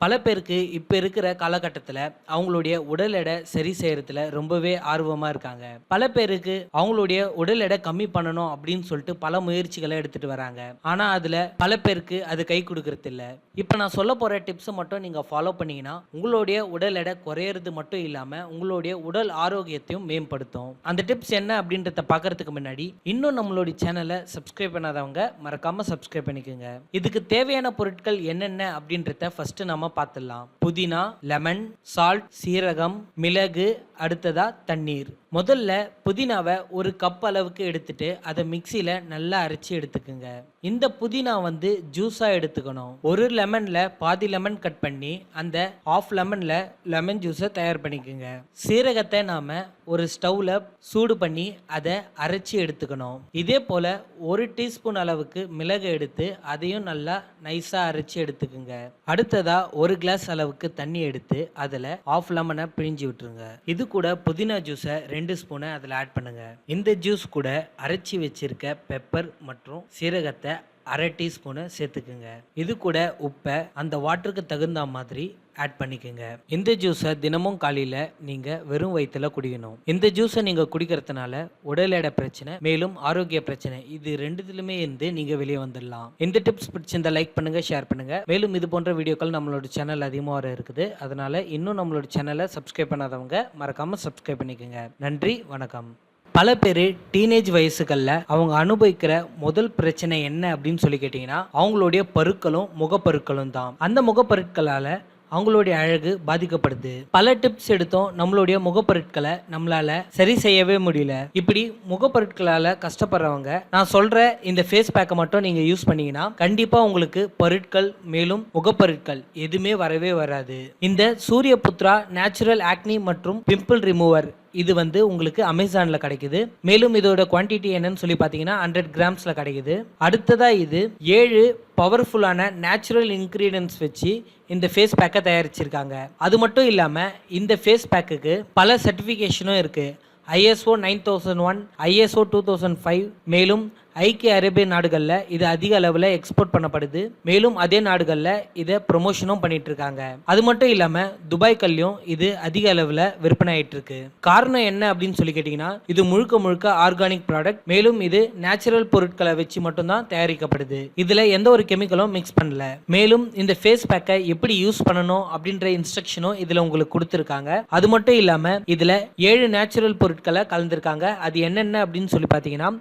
பல பேருக்கு இப்ப இருக்கிற காலகட்டத்துல அவங்களுடைய உடல் எடை சரி செய்யறதுல ரொம்பவே ஆர்வமா இருக்காங்க. பல பேருக்கு அவங்களுடைய உடல் எடை கம்மி பண்ணணும் அப்படின்னு சொல்லிட்டு பல முயற்சிகளை எடுத்துட்டு வராங்க. ஆனா அதுல பல பேருக்கு அது கை கொடுக்கறது இல்ல. இப்ப நான் சொல்ல போற டிப்ஸ் மட்டும் நீங்க ஃபாலோ பண்ணீங்கன்னா உங்களுடைய உடல் எடை குறையறது மட்டும் இல்லாம உங்களுடைய உடல் ஆரோக்கியத்தையும் மேம்படுத்தும். அந்த டிப்ஸ் என்ன அப்படின்றத பார்க்கறதுக்கு முன்னாடி இன்னும் நம்மளுடைய சேனலை சப்ஸ்கிரைப் பண்ணாதவங்க மறக்காம சப்ஸ்கிரைப் பண்ணிக்கோங்க. இதுக்கு தேவையான பொருட்கள் என்னென்ன அப்படின்றத ஃபர்ஸ்ட் நம்ம பார்த்துடலாம். புதினா, லெமன், சால்ட், சீரகம், மிளகு, அடுத்ததா தண்ணீர். முதல்ல புதினாவை ஒரு கப் அளவுக்கு எடுத்துட்டு அதை மிக்சியில நல்லா அரைச்சி எடுத்துக்குங்க. இந்த புதினா வந்து ஜூஸா எடுத்துக்கணும். ஒரு லெமன்ல பாதி லெமன் கட் பண்ணி அந்த ஆஃப் லெமன்ல லெமன் ஜூஸை தயார் பண்ணிக்கோங்க. சீரகத்தை நாம ஒரு ஸ்டவ்ல சூடு பண்ணி அதை அரைச்சி எடுத்துக்கணும். இதே போல ஒரு டீஸ்பூன் அளவுக்கு மிளகு எடுத்து அதையும் நல்லா நைஸா அரைச்சி எடுத்துக்குங்க. அடுத்ததா ஒரு கிளாஸ் அளவுக்கு தண்ணி எடுத்து அதில் ஆஃப் லெமனை பிழிஞ்சு விட்டுருங்க. இது கூட புதினா ஜூஸை 2 ஸ்பூனை அதில் ஆட் பண்ணுங்க. இந்த ஜூஸ் கூட அரைச்சி வச்சிருக்க பெப்பர் மற்றும் சீரகத்தை அரை டீஸ்பூனை சேர்த்துக்குங்க. இது கூட உப்பை அந்த வாட்டருக்கு தகுந்த மாதிரி ஆட் பண்ணிக்கோங்க. இந்த ஜூஸை தினமும் காலையில் நீங்கள் வெறும் வயிற்றுல குடிக்கணும். இந்த ஜூஸை நீங்கள் குடிக்கிறதுனால உடல் எடை பிரச்சனை மேலும் ஆரோக்கிய பிரச்சனை இது ரெண்டுத்திலுமே இருந்து நீங்கள் வெளியே வந்துடலாம். இந்த டிப்ஸ் பிடிச்சிருந்தா லைக் பண்ணுங்க, ஷேர் பண்ணுங்க. மேலும் இது போன்ற வீடியோக்கள் நம்மளோட சேனல் அதிகமாக வர இருக்குது. அதனால இன்னும் நம்மளோட சேனலை சப்ஸ்கிரைப் பண்ணாதவங்க மறக்காம சப்ஸ்கிரைப் பண்ணிக்கோங்க. நன்றி, வணக்கம். பல பேர் டீனேஜ் வயசுகளில் அவங்க அனுபவிக்கிற முதல் பிரச்சனை என்ன அப்படின்னு சொல்லி கேட்டிங்கன்னா அவங்களுடைய பருக்களும் முகப்பருக்களும் தான். அந்த முகப்பருக்களால் அவங்களுடைய அழகு பாதிக்கப்படுது. பல டிப்ஸ் எடுத்தோம், நம்மளுடைய முகப்பொருட்களை நம்மளால சரி செய்யவே முடியல. இப்படி முகப்பொருட்களால கஷ்டப்படுறவங்க நான் சொல்ற இந்த ஃபேஸ் பேக்கை மட்டும் நீங்க யூஸ் பண்ணீங்கன்னா கண்டிப்பா உங்களுக்கு பொருட்கள் மேலும் முகப்பொருட்கள் எதுவுமே வரவே வராது. இந்த சூரிய புத்ரா நேச்சுரல் ஆக்னி மற்றும் பிம்பிள் ரிமூவர் இது வந்து உங்களுக்கு அமேசான்ல கிடைக்குது. மேலும் இதோட குவான்டிட்டி என்னன்னு சொல்லி பார்த்தீங்கன்னா 100 கிராம்ஸ்ல கிடைக்குது. அடுத்ததா இது 7 பவர்ஃபுல்லான நேச்சுரல் இன்கிரீடியன்ஸ் வச்சு இந்த ஃபேஸ் பேக்கை தயாரிச்சிருக்காங்க. அது மட்டும் இல்லாமல் இந்த ஃபேஸ் பேக்குக்கு பல சர்டிஃபிகேஷனும் இருக்கு. ISO 9001, ISO 2005. மேலும் ஐக்கிய அரேபிய நாடுகளில் இது அதிக அளவில் எக்ஸ்போர்ட் பண்ணப்படுது. மேலும் அதே நாடுகளில் இதை ப்ரொமோஷனும் பண்ணிட்டு இருக்காங்க. அது மட்டும் இல்லாமல் துபாய்கள்லையும் இது அதிக அளவில் விற்பனை ஆயிட்டு இருக்கு. காரணம் என்ன அப்படின்னு சொல்லி கேட்டிங்கன்னா இது முழுக்க முழுக்க ஆர்கானிக் ப்ராடக்ட். மேலும் இது நேச்சுரல் பொருட்களை வச்சு மட்டும்தான் தயாரிக்கப்படுது. இதில் எந்த ஒரு கெமிக்கலும் மிக்ஸ் பண்ணல. மேலும் இந்த ஃபேஸ் பேக்கை எப்படி யூஸ் பண்ணணும் அப்படின்ற இன்ஸ்ட்ரக்ஷனும் இதில் உங்களுக்கு கொடுத்துருக்காங்க. அது மட்டும் இல்லாமல் இதில் 7 நேச்சுரல் பொருட்களை கலந்துருக்காங்க. அது என்னென்ன அப்படின்னு சொல்லி பார்த்தீங்கன்னா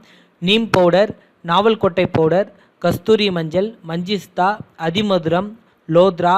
நீம் பவுடர், நாவல் கொட்டை பவுடர், கஸ்தூரி மஞ்சள், மஞ்சிஸ்தா, அதிமதுரம், லோத்ரா,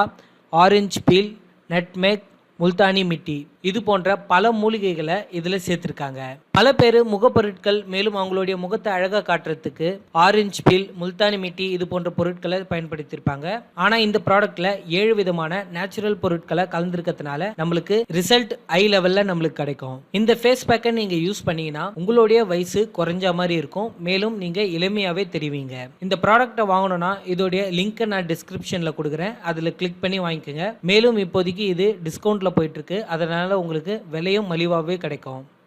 ஆரஞ்சு பீல், நட்மேக், முல்தானி மிட்டி இது போன்ற பல மூலிகைகளை இதில் சேர்த்துருக்காங்க. பல பேர் முகப்பொருட்கள் மேலும் அவங்களுடைய முகத்தை அழகாக காட்டுறதுக்கு ஆரஞ்சு பீல், முல்தானி மிட்டி இது போன்ற பொருட்களை பயன்படுத்தியிருப்பாங்க. ஆனால் இந்த ப்ராடக்ட்ல 7 விதமான நேச்சுரல் பொருட்களை கலந்துருக்கிறதுனால நம்மளுக்கு ரிசல்ட் ஹை லெவலில் நம்மளுக்கு கிடைக்கும். இந்த ஃபேஸ் பேக்கை நீங்கள் யூஸ் பண்ணீங்கன்னா உங்களுடைய வயசு குறைஞ்ச மாதிரி இருக்கும். மேலும் நீங்கள் இளமையாகவே தெரிவிங்க. இந்த ப்ராடக்டை வாங்கணும்னா இதோடைய லிங்க்கை நான் டிஸ்கிரிப்ஷனில் கொடுக்குறேன். அதில் கிளிக் பண்ணி வாங்கிக்கோங்க. மேலும் இப்போதைக்கு இது டிஸ்கவுண்ட்டில் போயிட்டு இருக்கு. அதனால உங்களுக்கு விலையும் மலிவாகவே கிடைக்கும்.